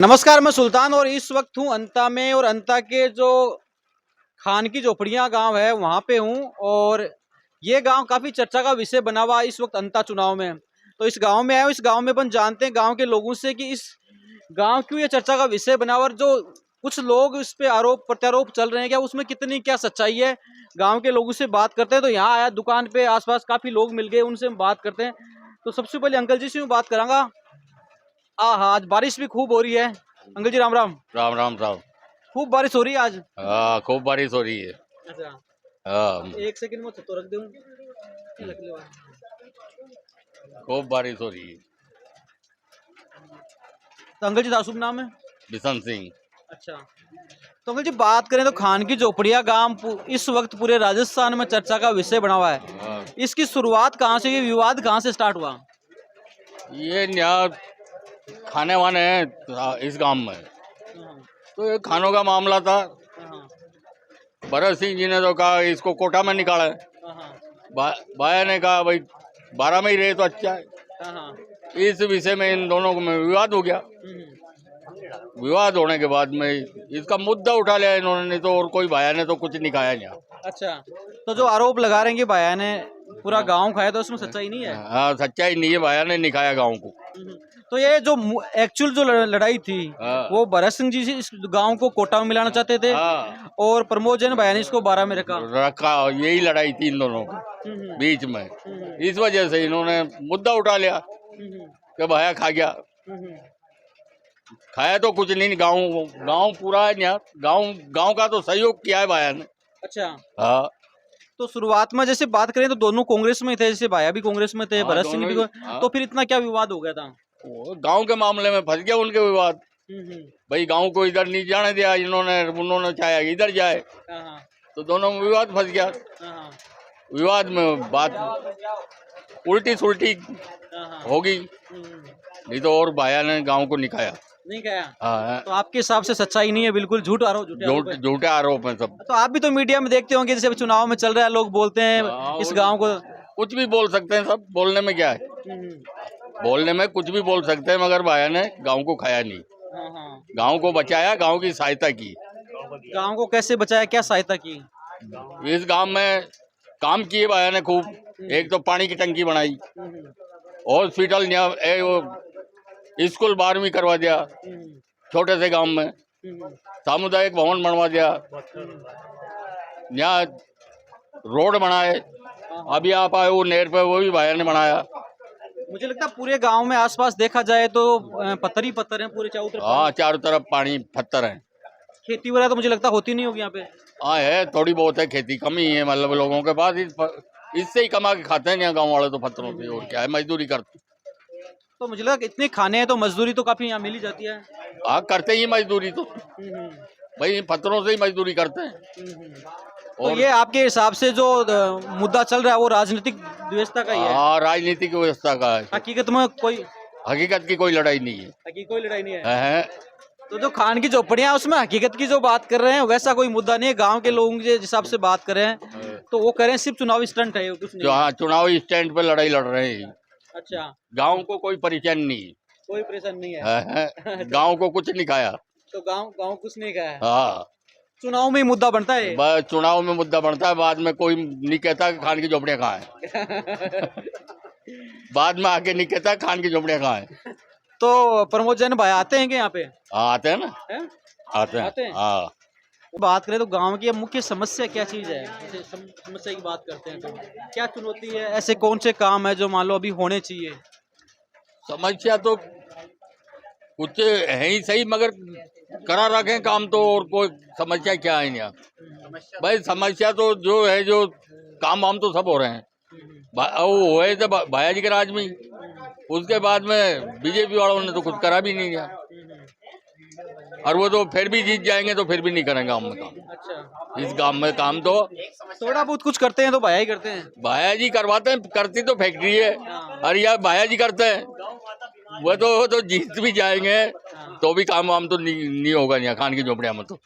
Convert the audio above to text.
नमस्कार, मैं सुल्तान और इस वक्त हूँ अंता में। और अंता के जो खान की झोपड़ियाँ गांव है वहाँ पे हूँ। और ये गांव काफ़ी चर्चा का विषय बना हुआ है इस वक्त अंता चुनाव में। तो इस गांव में आए हूँ, इस गांव में अपन जानते हैं गांव के लोगों से कि इस गांव क्यों ये चर्चा का विषय बना हुआ, और जो कुछ लोग इस पे आरोप प्रत्यारोप चल रहे हैं क्या उसमें कितनी क्या सच्चाई है। गाँव के लोगों से बात करते हैं। तो यहाँ आया दुकान पे आसपास काफ़ी लोग मिल गए, उनसे हम बात करते हैं। तो सबसे पहले अंकल जी से मैं बात करांगा। हाँ, आज बारिश भी खूब हो रही है। अंकल जी राम राम। राम राम साहब। खूब बारिश हो रही है आज। हाँ, खूब बारिश हो रही है। अच्छा, हाँ, एक सेकंड में तो रख दूं। खूब बारिश हो रही है। तो अंकल जी का शुभ नाम है? बिशन सिंह। अच्छा, तो अंकल जी बात करें तो खान की झोपड़िया गांव इस वक्त पूरे राजस्थान में चर्चा का विषय बना हुआ है। हाँ, इसकी शुरुआत कहाँ से, ये विवाद कहाँ से स्टार्ट हुआ? ये यहाँ खाने वाने हैं इस गांव में। तो ये खानों का मामला था। भरत सिंह जी ने तो कहा इसको कोटा में निकाला है। बाया ने कहा भाई 12 में ही रहे तो अच्छा है। इस विषय में इन दोनों में विवाद हो गया। विवाद होने के बाद में इसका मुद्दा उठा लिया इन्होंने, नहीं तो और कोई भाया ने तो कुछ नहीं खाया यहाँ। अच्छा, तो जो आरोप लगा रहे हैं कि भाया ने पूरा गांव खाया, तो उसमें सच्चाई नहीं है? हाँ, सच्चाई नहीं है, भाया ने नहीं खाया गाँव को। तो ये जो एक्चुअल जो लड़ाई थी, हाँ, वो भरत सिंह जी से इस गांव को कोटा में मिलाना चाहते थे। हाँ, और प्रमोद जैन भाया ने इसको 12 में रखा। यही लड़ाई थी इन दोनों के बीच में। इस वजह से इन्होंने मुद्दा उठा लिया कि भाया खा गया। खाया तो कुछ नहीं, गांव गांव पूरा है यहाँ। गांव गांव का तो सहयोग किया है भाया ने। अच्छा, हाँ, तो शुरुआत में जैसे बात करें तो दोनों कांग्रेस में थे, जैसे भाया भी कांग्रेस में थे, हाँ, भरत सिंह दोनों भी ही। हाँ, तो फिर इतना क्या विवाद हो गया था? वो गांव के मामले में फंस गया उनके विवाद। भाई गांव को इधर नहीं जाने दिया इन्होंने, उन्होंने चाहा इधर जाए, तो दोनों में विवाद फंस गया। विवाद में बात उल्टी सुलटी होगी, नहीं तो और भाया ने गांव को निकाया नहीं गया। हाँ, तो आपके हिसाब से सच्चाई नहीं है, बिल्कुल झूठ आरोप, झूठे आरोप है। झूठे आरोप है सब। तो आप भी तो मीडिया में देखते होंगे, जैसे अभी चुनाव में चल रहा है, लोग बोलते हैं इस गांव को। कुछ भी बोल सकते हैं, सब बोलने में क्या है। बोलने में कुछ भी बोल सकते हैं, मगर भाया ने गांव को खाया नहीं। गांव को बचाया, गांव की सहायता की। गांव को कैसे बचाया, क्या सहायता की? इस गांव में काम किए भाया ने खूब। एक तो पानी की टंकी बनाई, हॉस्पिटल, स्कूल 12वीं करवा दिया छोटे से गांव में, सामुदायिक भवन बनवा दिया, यहाँ रोड बनाए। अभी आप आए वो नहर पे, वो भी भाया ने बनाया। मुझे लगता है पूरे गांव में आसपास देखा जाए तो पत्थर ही पत्थर हैं पूरे चारों तरफ। हाँ, चारों तरफ पानी पत्थर है। खेती वगैरह तो मुझे लगता होती नहीं होगी यहाँ पे। हाँ है, थोड़ी बहुत है, खेती कम ही है, मतलब लोगों के पास इससे ही कमा के खाते हैं यहाँ गाँव वाले तो पत्थरों से। और क्या है, मजदूरी करते। तो मुझे लगा इतने खाने हैं तो मजदूरी तो काफी यहाँ मिल ही जाती है। हाँ, करते ही मजदूरी तो भाई पत्थरों से ही मजदूरी करते हैं। तो ये आपके हिसाब से जो मुद्दा चल रहा है वो राजनीतिक व्यवस्था का ही है? हाँ, राजनीतिक व्यवस्था का है। हकीकत में कोई, हकीकत की कोई लड़ाई नहीं है। हकीकत कोई लड़ाई नहीं है। है। तो जो खान की झोपड़ियां उसमें हकीकत की जो बात कर रहे हैं वैसा कोई मुद्दा नहीं है। गांव के लोगों के हिसाब से बात कर रहे हैं तो वो कह रहे हैं सिर्फ चुनावी स्टंट है, कुछ नहीं। हाँ, चुनावी स्टैंड पे लड़ाई लड़ रहे हैं। अच्छा, गांव को कोई परेशानी नहीं है। कोई परेशान नहीं है। गांव को कुछ नहीं खाया। तो गांव गांव कुछ नहीं कहा है। हाँ, चुनाव में ही मुद्दा बनता है। बस चुनाव में मुद्दा बनता है, बाद में कोई नहीं कहता कि खान की झोपड़ियाँ कहाँ है। बाद में आके नहीं कहता खान की झोपड़ियाँ कहाँ है। तो प्रमोद जैन भाई आते हैं क्या यहाँ पे? आते हैं ना, है? आते हैं। हाँ, बात करें तो गांव की मुख्य समस्या क्या चीज है? जैसे समस्या की बात करते हैं तो क्या चुनौती है, ऐसे कौन से काम है जो मान लो अभी होने चाहिए? समस्या तो कुछ है ही सही, मगर करा रखें काम तो, और कोई समस्या क्या है यहाँ। भाई समस्या तो जो है, जो काम वाम तो सब हो रहे हैं। वो हुए थे भाया जी के राज में, उसके बाद में बीजेपी वालों ने तो कुछ करा भी नहीं यहाँ। और वो तो फिर भी जीत जाएंगे तो फिर भी नहीं करेंगे गाँव में काम। अच्छा, इस गाँव में काम तो थोड़ा बहुत कुछ करते हैं तो भाया ही करते हैं। भाया जी करवाते हैं, करती तो फैक्ट्री है और यह भाया जी करते हैं। वो तो जीत भी जाएंगे तो भी काम वाम तो नहीं होगा यहाँ खान की झोपड़िया में तो।